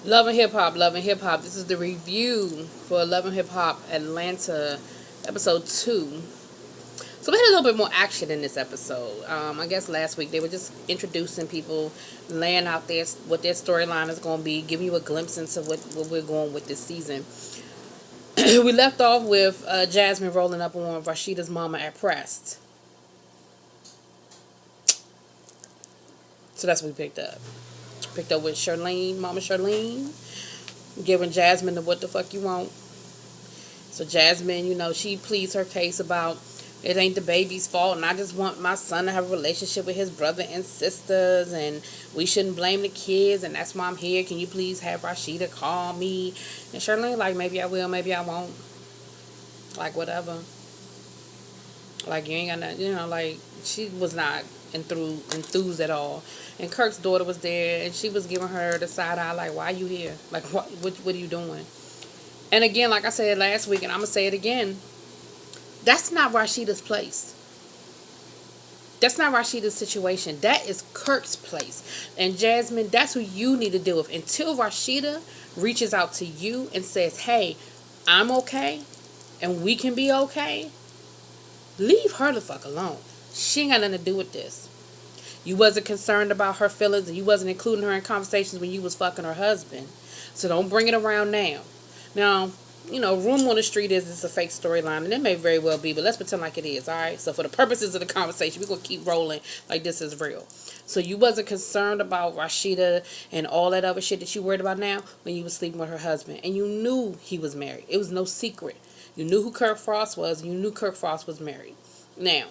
Love and Hip Hop, Love and Hip Hop. This is the review for Love and Hip Hop Atlanta, episode 2. So we had a little bit more action in this episode. I guess last week they were just introducing people, laying out what their storyline is going to be, giving you a glimpse into what we're going with this season. We left off with Jasmine rolling up on Rashida's mama at Prest. So that's what we picked up. Picked up with Charlene, Mama Charlene, giving Jasmine the what the fuck you want. So Jasmine, she pleads her case about it ain't the baby's fault, and I just want my son to have a relationship with his brother and sisters, and we shouldn't blame the kids, and that's why I'm here. Can you please have Rashida call me? And Charlene, like, maybe I will, maybe I won't. Like, whatever. Like, you ain't got nothing, like, she was not enthused at all. And Kirk's daughter was there, and she was giving her the side eye, like, why are you here? Like, what are you doing? And again, like I said last week, and I'm going to say it again, that's not Rashida's place. That's not Rashida's situation. That is Kirk's place. And Jasmine, that's who you need to deal with. Until Rashida reaches out to you and says, hey, I'm okay, and we can be okay, leave her the fuck alone. She ain't got nothing to do with this. You wasn't concerned about her feelings, and you wasn't including her in conversations when you was fucking her husband. So don't bring it around now. Now, room on the street is it's a fake storyline, and it may very well be, but let's pretend like it is, alright? So for the purposes of the conversation, we're going to keep rolling like this is real. So you wasn't concerned about Rashida and all that other shit that you worried about now when you was sleeping with her husband, and you knew he was married. It was no secret. You knew who Kirk Frost was, and you knew Kirk Frost was married. Now,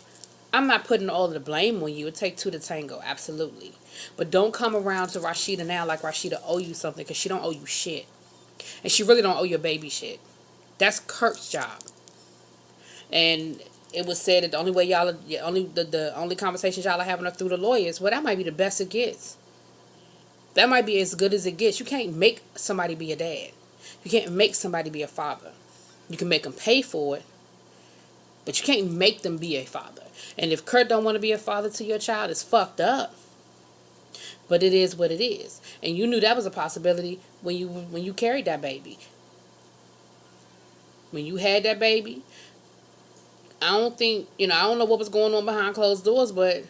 I'm not putting all of the blame on you. It takes two to tango, absolutely. But don't come around to Rashida now like Rashida owe you something, because she don't owe you shit. And she really don't owe your baby shit. That's Kirk's job. And it was said that the only way the only conversations y'all are having are through the lawyers. Well, that might be the best it gets. That might be as good as it gets. You can't make somebody be a dad. You can't make somebody be a father. You can make them pay for it, but you can't make them be a father. And if Kurt don't want to be a father to your child, it's fucked up. But it is what it is. And you knew that was a possibility when you carried that baby. When you had that baby, I don't know what was going on behind closed doors, but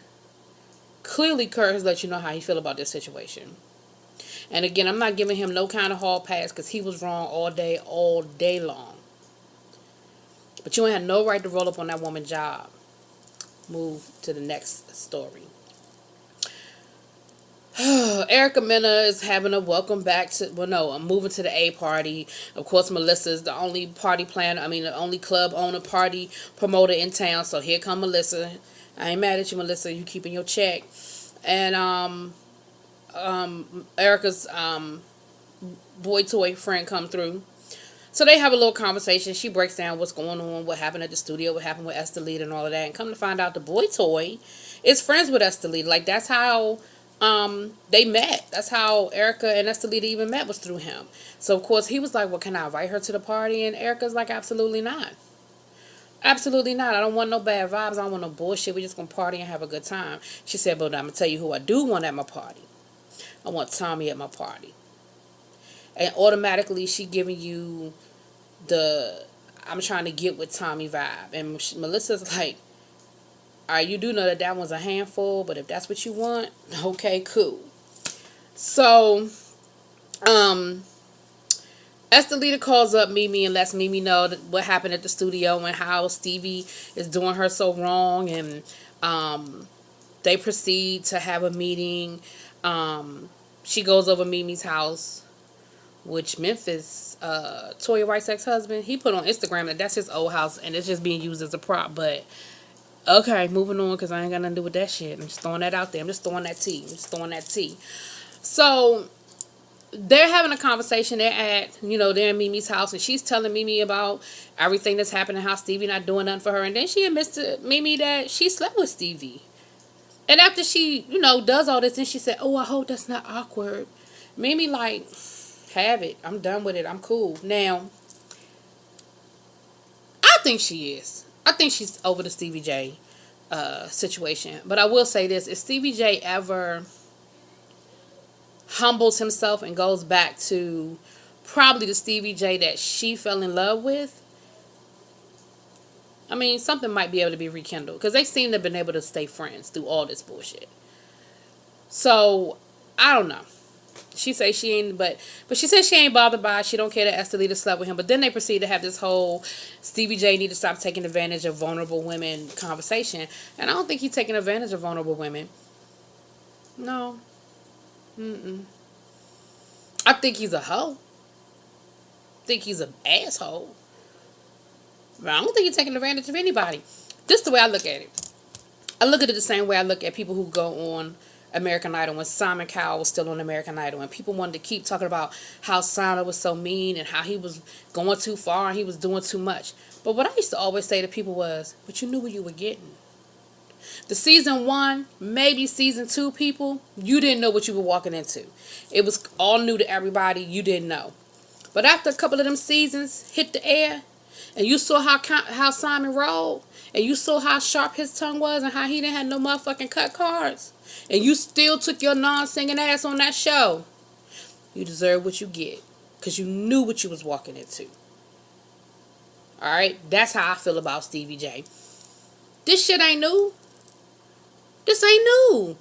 clearly Kurt has let you know how he feel about this situation. And again, I'm not giving him no kind of hall pass because he was wrong all day long. But you ain't had no right to roll up on that woman's job. Move to the next story. Erica Mena is having a welcome back to, I'm moving to the A party. Of course, Melissa's the only the only club owner, party promoter in town. So here come Melissa. I ain't mad at you, Melissa. You keeping your check. And Erica's boy toy friend come through. So they have a little conversation. She breaks down what's going on, what happened at the studio, what happened with Esther Lee and all of that. And come to find out, the boy toy is friends with Esther Lee. Like, that's how they met. That's how Erica and Estelita even met, was through him. So of course he was like, well, can I invite her to the party? And Erica's like, absolutely not. Absolutely not. I don't want no bad vibes. I don't want no bullshit. We're just gonna party and have a good time. She said, but I'm gonna tell you who I do want at my party. I want Tommy at my party. And automatically she giving you the I'm trying to get with Tommy vibe. And Melissa's like, alright, you do know that one's a handful, but if that's what you want, okay, cool. So, Estelita calls up Mimi and lets Mimi know what happened at the studio and how Stevie is doing her so wrong. And they proceed to have a meeting. She goes over Mimi's house, which Memphis, Toya Wright's ex-husband, he put on Instagram that that's his old house and it's just being used as a prop. But okay, moving on, because I ain't got nothing to do with that shit. I'm just throwing that out there. I'm just throwing that tea. So they're having a conversation. They're at, they're in Mimi's house, and she's telling Mimi about everything that's happening, how Stevie not doing nothing for her. And then she admits to Mimi that she slept with Stevie. And after she, does all this, and she said, oh, I hope that's not awkward. Mimi like, have it. I'm done with it. I'm cool. Now, I think she is. I think she's over the Stevie J situation. But I will say this. If Stevie J ever humbles himself and goes back to probably the Stevie J that she fell in love with, I mean, something might be able to be rekindled. Because they seem to have been able to stay friends through all this bullshit. So, I don't know. She say she ain't, but she says she ain't bothered by it. She don't care that Estelita slept with him. But then they proceed to have this whole Stevie J need to stop taking advantage of vulnerable women conversation. And I don't think he's taking advantage of vulnerable women. No. I think he's a hoe. I think he's an asshole. But I don't think he's taking advantage of anybody. Just the way I look at it. I look at it the same way I look at people who go on American Idol when Simon Cowell was still on American Idol, and people wanted to keep talking about how Simon was so mean and how he was going too far and he was doing too much. But what I used to always say to people was, but you knew what you were getting. The season 1, maybe season 2 people, you didn't know what you were walking into. It was all new to everybody. You didn't know. But after a couple of them seasons hit the air, and you saw how Simon rolled, and you saw how sharp his tongue was, and how he didn't have no motherfucking cut cards, and you still took your non-singing ass on that show, you deserve what you get. Because you knew what you was walking into. Alright? That's how I feel about Stevie J. This shit ain't new. This ain't new.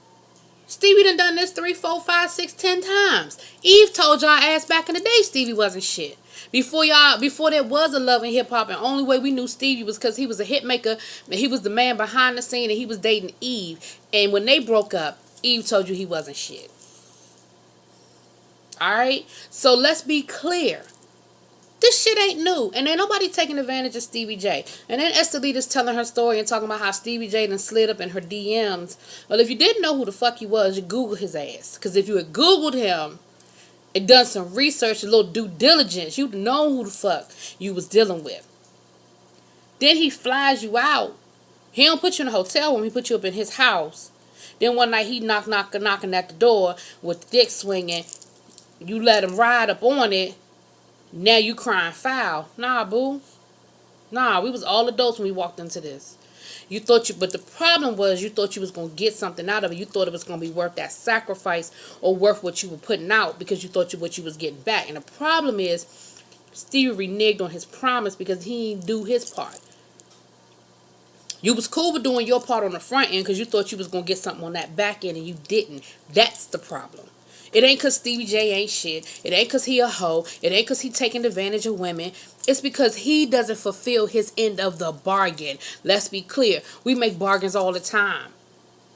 Stevie done this 3, 4, 5, 6, 10 times. Eve told y'all ass back in the day Stevie wasn't shit. Before there was a love in hip hop, and only way we knew Stevie was because he was a hit maker, and he was the man behind the scene, and he was dating Eve. And when they broke up, Eve told you he wasn't shit. Alright? So let's be clear. This shit ain't new. And ain't nobody taking advantage of Stevie J. And then Estelita's telling her story and talking about how Stevie J done slid up in her DMs. Well, if you didn't know who the fuck he was, you Google his ass. Because if you had Googled him and done some research, a little due diligence, you'd know who the fuck you was dealing with. Then he flies you out. He don't put you in a hotel room. He put you up in his house. Then one night he knocking at the door with the dick swinging. You let him ride up on it. Now you crying foul. Nah, boo. Nah, we was all adults when we walked into this. But the problem was you thought you was going to get something out of it. You thought it was going to be worth that sacrifice or worth what you were putting out because you thought what you was getting back. And the problem is Stevie reneged on his promise because he didn't do his part. You was cool with doing your part on the front end because you thought you was going to get something on that back end and you didn't. That's the problem. It ain't because Stevie J ain't shit. It ain't because he a hoe. It ain't because he taking advantage of women. It's because he doesn't fulfill his end of the bargain. Let's be clear. We make bargains all the time.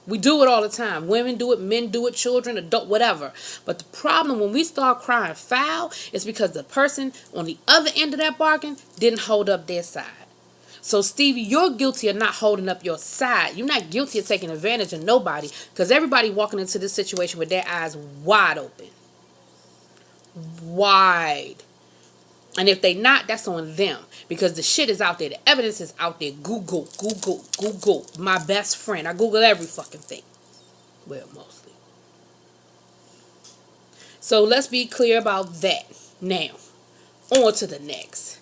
We do it all the time. Women do it, men do it, children, adult, whatever. But the problem when we start crying foul is because the person on the other end of that bargain didn't hold up their side. So, Stevie, you're guilty of not holding up your side. You're not guilty of taking advantage of nobody because everybody walking into this situation with their eyes wide open. Wide. And if they not, that's on them because the shit is out there. The evidence is out there. Google. My best friend. I Google every fucking thing. Well, mostly. So, let's be clear about that. Now, on to the next.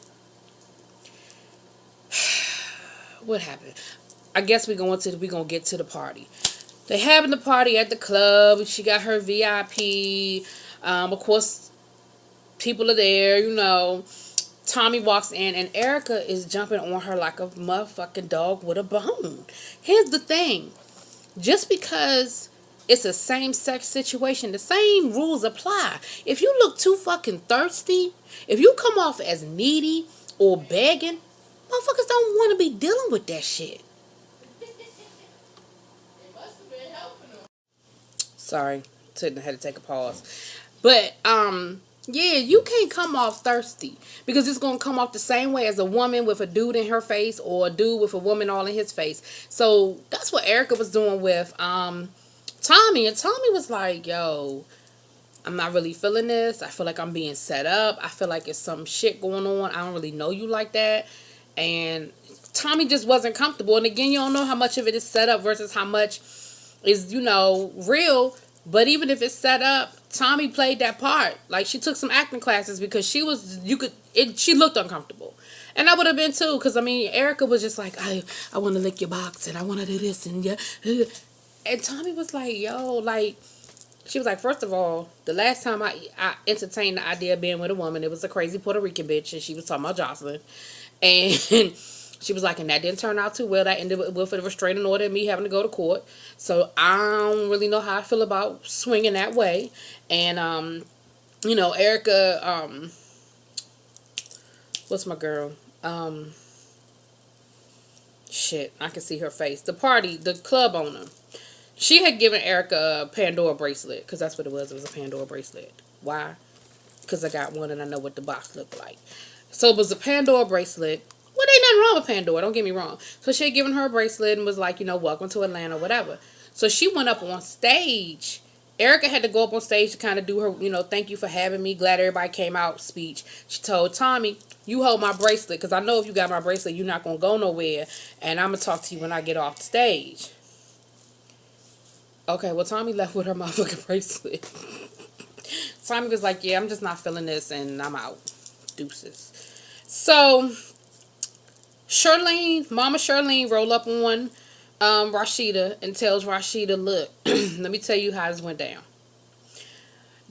What happened? I guess we're gonna get to the party. They having the party at the club. She got her VIP. Of course, people are there. You know, Tommy walks in and Erica is jumping on her like a motherfucking dog with a bone. Here's the thing: just because it's a same-sex situation, the same rules apply. If you look too fucking thirsty, if you come off as needy or begging, motherfuckers don't want to be dealing with that shit. Sorry, had to take a pause. But yeah, you can't come off thirsty because it's gonna come off the same way as a woman with a dude in her face or a dude with a woman all in his face. So that's what Erica was doing with Tommy, and Tommy was like, "Yo, I'm not really feeling this. I feel like I'm being set up. I feel like it's some shit going on. I don't really know you like that." And Tommy just wasn't comfortable. And again, you don't know how much of it is set up versus how much is, real. But even if it's set up, Tommy played that part. Like, she took some acting classes because she looked uncomfortable. And I would have been too. Because, Erica was just like, I want to lick your box and I want to do this and yeah. And Tommy was like, yo, like, She was like, first of all, the last time I entertained the idea of being with a woman, it was a crazy Puerto Rican bitch, and she was talking about Jocelyn. And she was like, and that didn't turn out too well. That ended with a restraining order and me having to go to court. So I don't really know how I feel about swinging that way. And, Erica, what's my girl? Shit, I can see her face. The club owner. She had given Erica a Pandora bracelet, because that's what it was. It was a Pandora bracelet. Why? Because I got one and I know what the box looked like. So it was a Pandora bracelet. Well, ain't nothing wrong with Pandora, don't get me wrong. So she had given her a bracelet and was like, welcome to Atlanta, whatever. So she went up on stage. Erica had to go up on stage to kind of do her, thank you for having me, glad everybody came out speech. She told Tommy, you hold my bracelet, because I know if you got my bracelet, you're not going to go nowhere, and I'm going to talk to you when I get off the stage. Okay, well, Tommy left with her motherfucking bracelet. Tommy was like, yeah, I'm just not feeling this, and I'm out. Deuces. So, Mama Charlene roll up on Rashida and tells Rashida, look, let me tell you how this went down.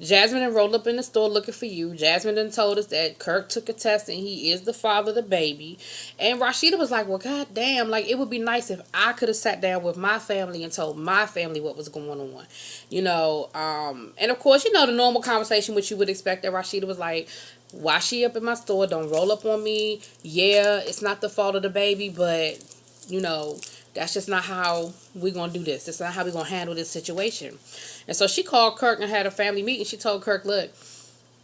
Jasmine done rolled up in the store looking for you. Jasmine done told us that Kirk took a test and he is the father of the baby. And Rashida was like, well, goddamn, like, it would be nice if I could have sat down with my family and told my family what was going on. And of course, the normal conversation which you would expect, that Rashida was like, why she up in my store? Don't roll up on me. Yeah, it's not the fault of the baby, but, that's just not how we're going to do this. That's not how we're going to handle this situation. And so she called Kirk and had a family meeting. She told Kirk, look,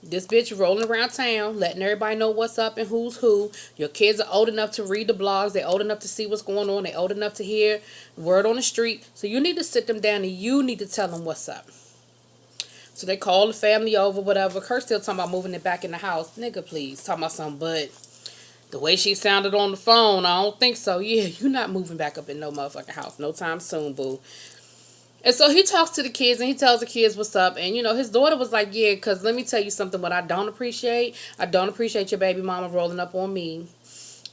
this bitch rolling around town, letting everybody know what's up and who's who. Your kids are old enough to read the blogs. They're old enough to see what's going on. They're old enough to hear word on the street. So you need to sit them down and you need to tell them what's up. So they called the family over, whatever. Kirk still talking about moving it back in the house. Nigga, please. Talking about something, but the way she sounded on the phone, I don't think so. Yeah, you're not moving back up in no motherfucking house. No time soon, boo. And so he talks to the kids and he tells the kids what's up. And, his daughter was like, yeah, because let me tell you something. What I don't appreciate your baby mama rolling up on me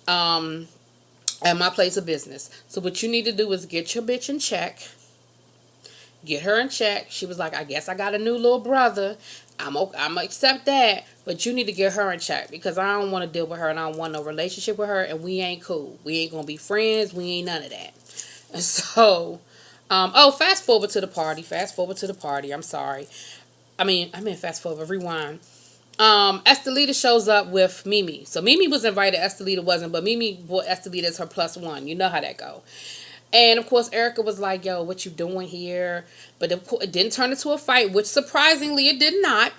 at my place of business. So what you need to do is get your bitch in check. Get her in check. She was like, I guess I got a new little brother. I'm going to accept that. But you need to get her in check, because I don't want to deal with her and I don't want no relationship with her, and we ain't cool. We ain't going to be friends. We ain't none of that. And so, fast forward to the party. I'm sorry. I mean, fast forward, rewind. Estelita shows up with Mimi. So Mimi was invited, Estelita wasn't, but Mimi brought Estelita as her +1. You know how that go. And of course, Erica was like, yo, what you doing here? But it didn't turn into a fight, which surprisingly it did not.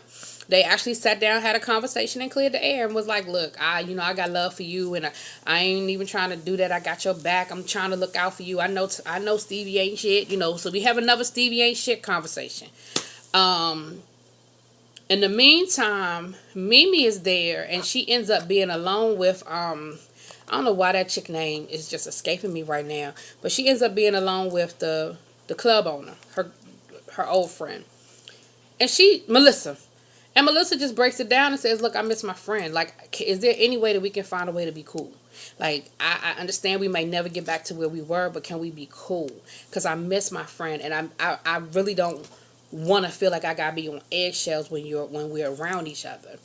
They actually sat down, had a conversation, and cleared the air, and was like, look, I got love for you, and I ain't even trying to do that. I got your back. I'm trying to look out for you. I know Stevie ain't shit, so we have another Stevie ain't shit conversation. In the meantime, Mimi is there, and she ends up being alone with, I don't know why that chick name is just escaping me right now, but she ends up being alone with the club owner, her old friend. And Melissa. And Melissa just breaks it down and says, look, I miss my friend. Like, is there any way that we can find a way to be cool? Like, I understand we may never get back to where we were, but can we be cool? Because I miss my friend, and I really don't want to feel like I got to be on eggshells when we're around each other.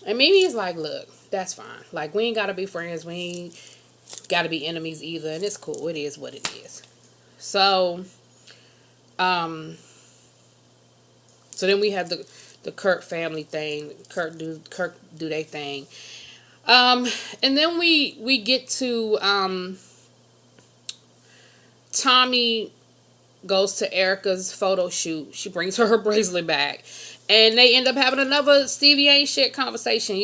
And Mimi is like, look, that's fine. Like, we ain't got to be friends. We ain't got to be enemies either, and it's cool. It is what it is. So then we have the Kirk family thing. Kirk do their thing. And then we get to Tommy goes to Erica's photo shoot. She brings her bracelet back. And they end up having another Stevie ain't shit conversation.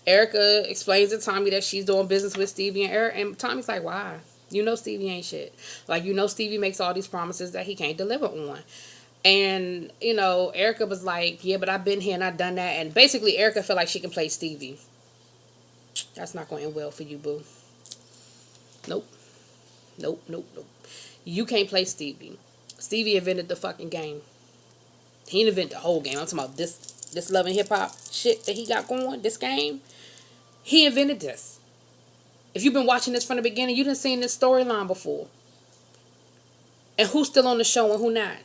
Erica explains to Tommy that she's doing business with Stevie and Eric. And Tommy's like, why? Stevie ain't shit. Like, Stevie makes all these promises that he can't deliver on. And, Erica was like, yeah, but I've been here and I've done that. And basically, Erica felt like she can play Stevie. That's not going to end well for you, boo. Nope. You can't play Stevie. Stevie invented the fucking game. He didn't invent the whole game. I'm talking about this Love and Hip Hop shit that he got going, this game. He invented this. If you've been watching this from the beginning, you done seen this storyline before. And who's still on the show and who not?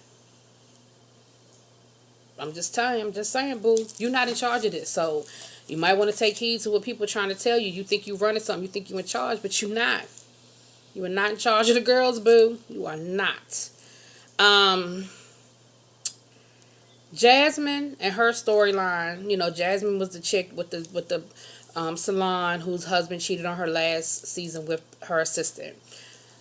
I'm just saying, boo. You're not in charge of this, so you might want to take heed to what people are trying to tell you. You think you're running something, you think you're in charge, but you're not. You are not in charge of the girls, boo. You are not. Um, Jasmine and her storyline. You know, Jasmine was the chick with the salon whose husband cheated on her last season with her assistant.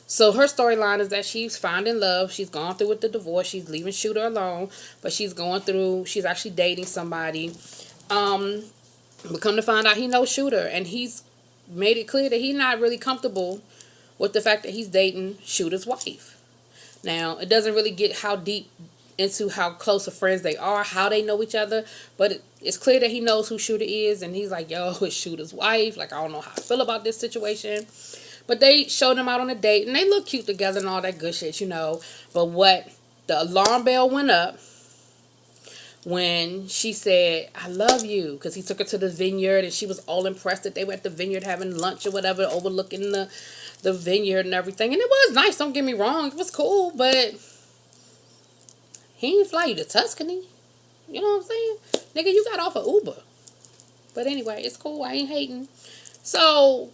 So her storyline is that she's finding love. She's gone through with the divorce. She's leaving Shooter alone, but she's going through. She's actually dating somebody. Um, but come to find out, he knows Shooter, and he's made it clear that he's not really comfortable with the fact that he's dating Shooter's wife. Now, it doesn't really get how deep into how close of friends they are, how they know each other, but it's clear that he knows who Shooter is, and he's like, yo, it's Shooter's wife. Like, I don't know how I feel about this situation. But they showed them out on a date, and they look cute together and all that good shit, you know. But what, the alarm bell went up when she said, I love you, because he took her to the vineyard, and she was all impressed that they were at the vineyard having lunch or whatever, overlooking the vineyard and everything. And it was nice, don't get me wrong. It was cool, but he ain't fly you to Tuscany. You know what I'm saying? Nigga, you got off of Uber. But anyway, it's cool. I ain't hating. So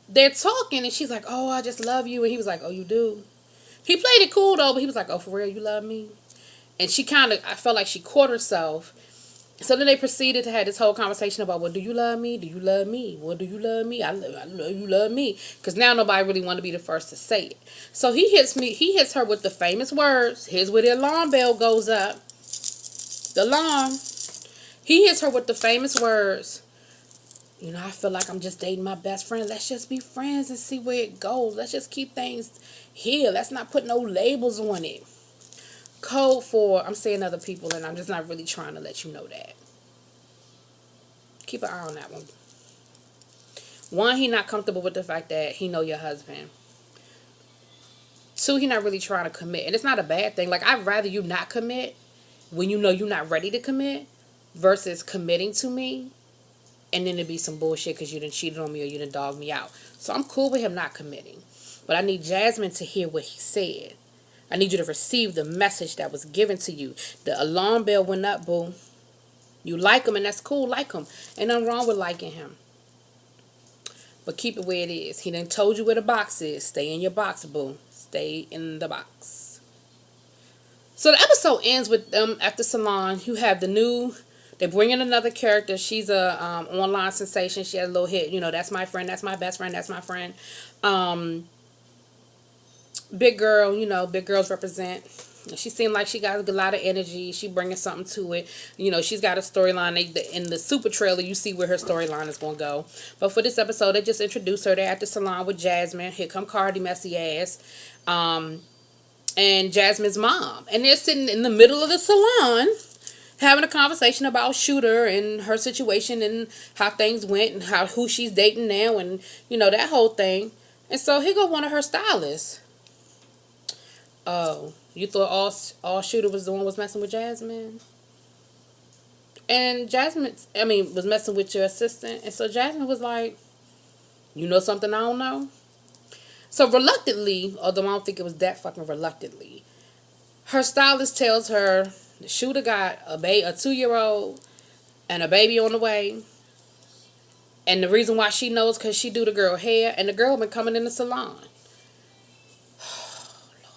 they're talking, and she's like, oh, I just love you. And he was like, oh, you do? He played it cool, though, but he was like, oh, for real, you love me? And she kind of, I felt like she caught herself. So then they proceeded to have this whole conversation about, well, do you love me? Do you love me? Well, do you love me? I love you, love me. Because now nobody really want to be the first to say it. So he hits her with the famous words. Here's where the alarm bell goes up. The alarm. He hits her with the famous words. You know, I feel like I'm just dating my best friend. Let's just be friends and see where it goes. Let's just keep things here. Let's not put no labels on it. Code for, I'm saying other people, and I'm just not really trying to let you know that. Keep an eye on that one. One, he not comfortable with the fact that he know your husband. Two, he not really trying to commit. And it's not a bad thing. Like, I'd rather you not commit when you know you're not ready to commit versus committing to me and then it'd be some bullshit because you done cheated on me or you done dogged me out. So I'm cool with him not committing. But I need Jasmine to hear what he said. I need you to receive the message that was given to you. The alarm bell went up, boo. You like him, and that's cool. Like him. Ain't nothing wrong with liking him. But keep it where it is. He done told you where the box is. Stay in your box, boo. Stay in the box. So the episode ends with them at the salon. You have the new... They bring in another character. She's a online sensation. She has a little hit. You know, that's my friend. That's my best friend. That's my friend. Big girl, you know, big girls represent. She seemed like she got a lot of energy. She bringing something to it. You know, she's got a storyline. In the super trailer, you see where her storyline is going to go. But for this episode, they just introduced her. They're at the salon with Jasmine. Here come Cardi, messy ass. And Jasmine's mom. And they're sitting in the middle of the salon having a conversation about Shooter and her situation and how things went and who she's dating now and, you know, that whole thing. And so here go one of her stylists. Oh, you thought all Shooter was the one was messing with Jasmine? And Jasmine, was messing with your assistant. And so Jasmine was like, you know something I don't know? So reluctantly, although I don't think it was that fucking reluctantly, her stylist tells her the Shooter got a 2-year-old and a baby on the way. And the reason why she knows because she do the girl hair. And the girl been coming in the salon.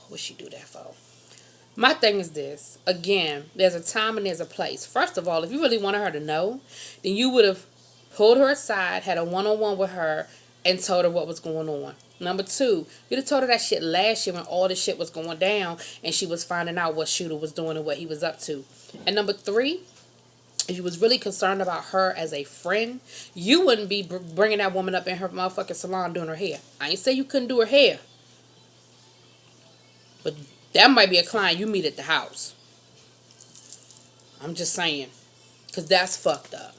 What she do that for? My thing is this. Again, there's a time and there's a place. First of all, if you really wanted her to know, then you would have pulled her aside, had a one-on-one with her, and told her what was going on. Number two, you'd have told her that shit last year when all this shit was going down and she was finding out what Shooter was doing and what he was up to. And number three, if you was really concerned about her as a friend, you wouldn't be bringing that woman up in her motherfucking salon doing her hair. I ain't say you couldn't do her hair. But that might be a client you meet at the house. I'm just saying. Because that's fucked up.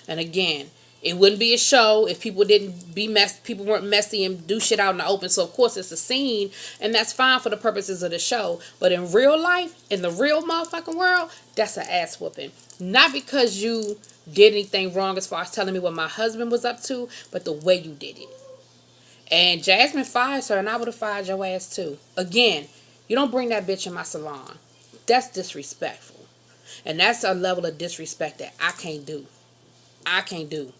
And again, it wouldn't be a show if people people weren't messy and do shit out in the open. So of course it's a scene, and that's fine for the purposes of the show. But in real life, in the real motherfucking world, that's an ass whooping. Not because you did anything wrong as far as telling me what my husband was up to, but the way you did it. And Jasmine fires her, and I would have fired your ass too. Again, you don't bring that bitch in my salon. That's disrespectful. And that's a level of disrespect that I can't do. I can't do.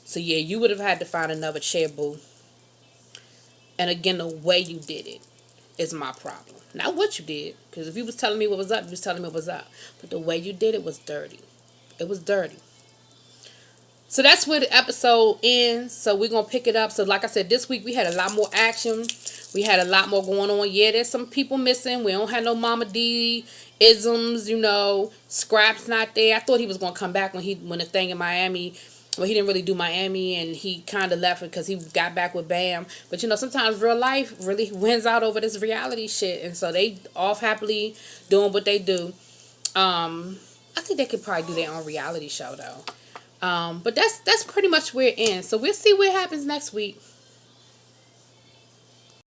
So yeah, you would have had to find another chair, boo. And again, the way you did it is my problem. Not what you did, because if you was telling me what was up, you was telling me what was up. But the way you did it was dirty. It was dirty. So that's where the episode ends. So we're going to pick it up. So like I said, this week we had a lot more action. We had a lot more going on. Yeah, there's some people missing. We don't have no Mama D isms, you know. Scrap's not there. I thought he was going to come back when the thing in Miami. Well, he didn't really do Miami, and he kind of left it because he got back with Bam. But, you know, sometimes real life really wins out over this reality shit. And so they off happily doing what they do. I think they could probably do their own reality show, though. But that's pretty much where it ends. So we'll see what happens next week.